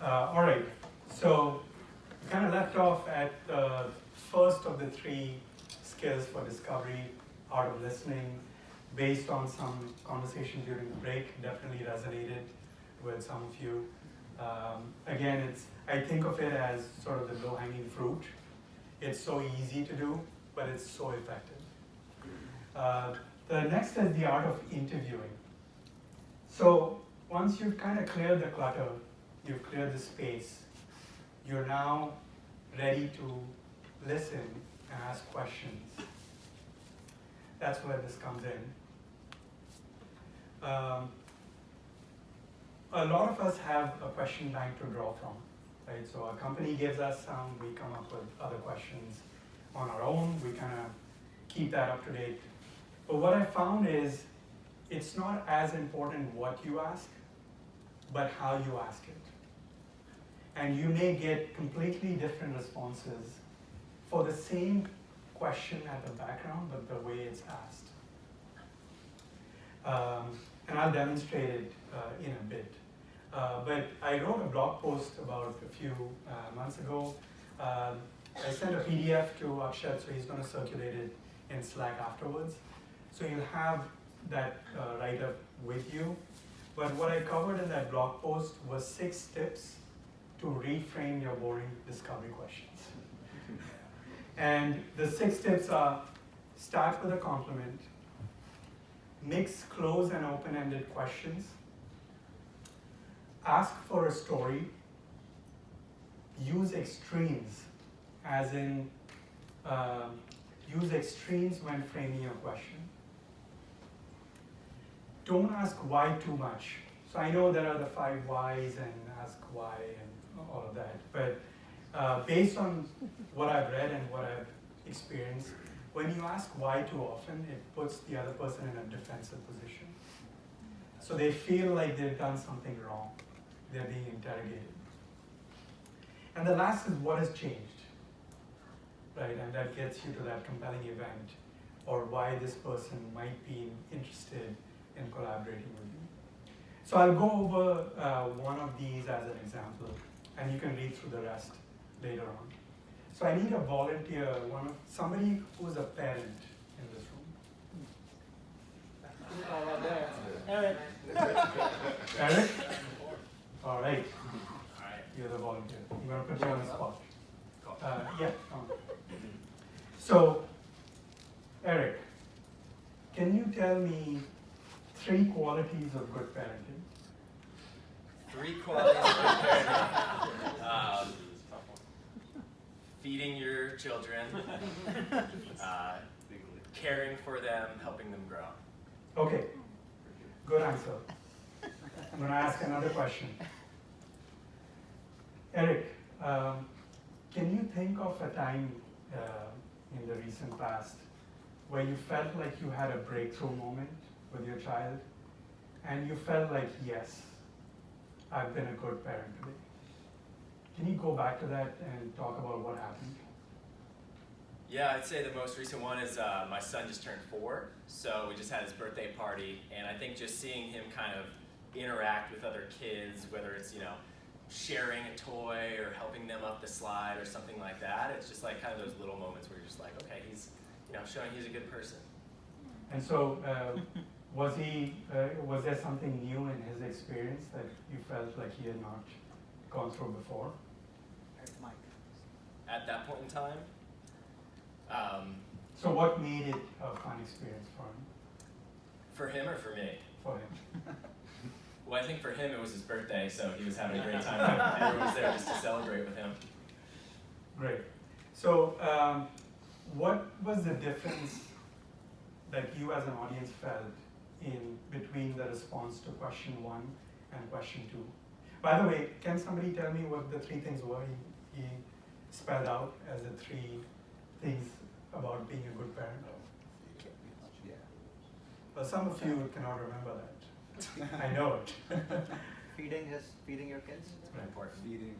All right, so we kind of left off at the first of the three skills for discovery, art of listening, based on some conversation during the break. Definitely resonated with some of you. Again, I think of it as sort of the low-hanging fruit. It's so easy to do, but it's so effective. The next is the art of interviewing. So once you've kind of cleared the clutter, you've cleared the space, you're now ready to listen and ask questions. That's where this comes in. A lot of us have a question bank to draw from, right? So a company gives us some, we come up with other questions on our own, we kind of keep that up to date. But what I found is it's not as important what you ask, but how you ask it. And you may get completely different responses for the same question at the background, but the way it's asked. And I'll demonstrate it in a bit. But I wrote a blog post about a few months ago. I sent a PDF to Akshat, so he's going to circulate it in Slack afterwards. So you'll have that write-up with you. But what I covered in that blog post was 6 tips to reframe your boring discovery questions. And the 6 tips are: start with a compliment, mix close and open-ended questions, ask for a story, use extremes, as in use extremes when framing your question. Don't ask why too much. So I know there are the 5 whys and ask why and all of that, but based on what I've read and what I've experienced, when you ask why too often, it puts the other person in a defensive position. So they feel like they've done something wrong. They're being interrogated. And the last is what has changed, right? And that gets you to that compelling event or why this person might be interested in collaborating with you. So I'll go over one of these as an example, and you can read through the rest later on. So I need a volunteer, somebody who's a parent in this room. Eric. Eric? All right. You're the volunteer. I'm going to put you on the spot. Yeah. So, Eric, can you tell me 3 qualities of good parenting? 3 qualities of good parenting. Feeding your children, caring for them, helping them grow. Okay, good answer. I'm going to ask another question. Eric, can you think of a time in the recent past where you felt like you had a breakthrough moment with your child and you felt like, yes, I've been a good parent today? Can you go back to that and talk about what happened? Yeah, I'd say the most recent one is my son just turned 4, so we just had his birthday party, and I think just seeing him kind of interact with other kids, whether it's, sharing a toy or helping them up the slide or something like that, it's just like kind of those little moments where you're just like, okay, he's, showing he's a good person. And so, was there something new in his experience that you felt like he had not gone through before? At that point in time, so what made it a fun experience for him? For him or for me? For him. Well, I think for him it was his birthday, so he was having a great time. Everyone was there just to celebrate with him. Great. So what was the difference that you as an audience felt in between the response to question 1 and question 2? By the way, can somebody tell me what the 3 things were he spelled out as the 3 things about being a good parent? Well, some of you cannot remember that. I know it. Feeding your kids. It's very important. Feeding.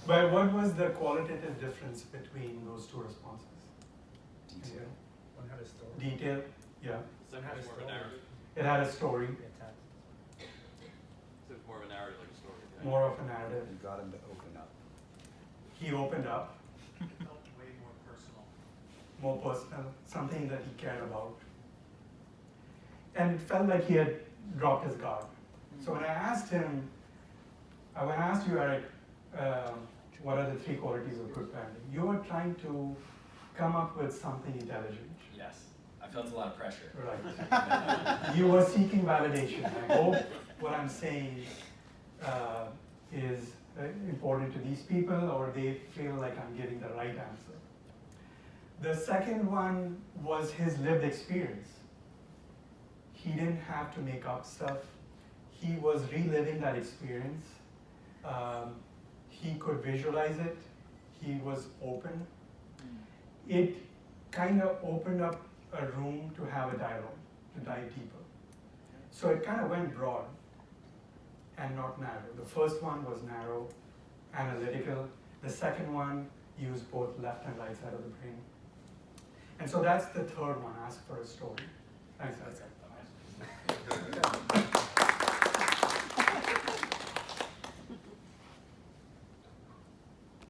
But what was the qualitative difference between those 2 responses? Detail. One had a story. Detail, yeah. Some had a story. It had a story. There's more of a narrative, like a story. Right? more of a narrative. You got him to open up. He opened up, It felt way more personal. more personal, something that he cared about. And it felt like he had dropped his guard. So when I asked him, when I asked you, Eric, what are the 3 qualities of good parenting? You were trying to come up with something intelligent. Yes, I felt a lot of pressure. Right. You were seeking validation. I hope what I'm saying is important to these people, or they feel like I'm giving the right answer. The second one was his lived experience. He didn't have to make up stuff. He was reliving that experience. He could visualize it. He was open. It kind of opened up a room to have a dialogue, to dive deeper. So it kind of went broad and not narrow. The first one was narrow, analytical. The second one used both left and right side of the brain. And so that's the third one, ask for a story.